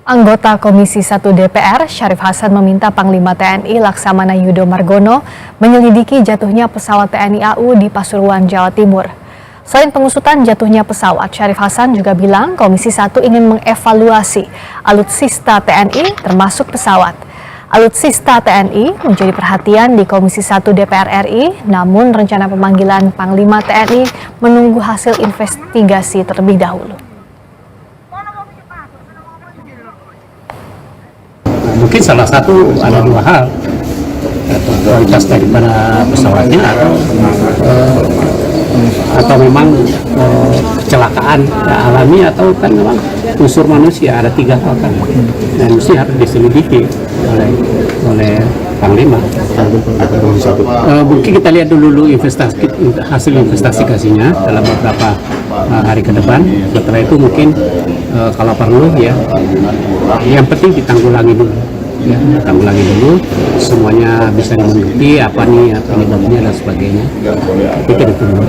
Anggota Komisi 1 DPR, Syarif Hasan meminta Panglima TNI Laksamana Yudo Margono menyelidiki jatuhnya pesawat TNI AU di Pasuruan, Jawa Timur. Selain pengusutan jatuhnya pesawat, Syarif Hasan juga bilang Komisi 1 ingin mengevaluasi alutsista TNI termasuk pesawat. Alutsista TNI menjadi perhatian di Komisi 1 DPR RI, namun rencana pemanggilan Panglima TNI menunggu hasil investigasi terlebih dahulu. Mungkin salah satu ada dua hal, kualitas daripada pesawatnya atau memang kecelakaan alami atau kan memang unsur manusia. Ada tiga hal kan, dan mesti harus diselidiki oleh Panglima. Mungkin kita lihat dulu hasil investigasinya dalam beberapa hari ke depan. Setelah itu mungkin kalau perlu ya, yang penting ditanggulangi dulu. Ya, tanggulangi dulu, semuanya bisa dimengerti apa nih penyebabnya dan sebagainya. Itu ditunggu.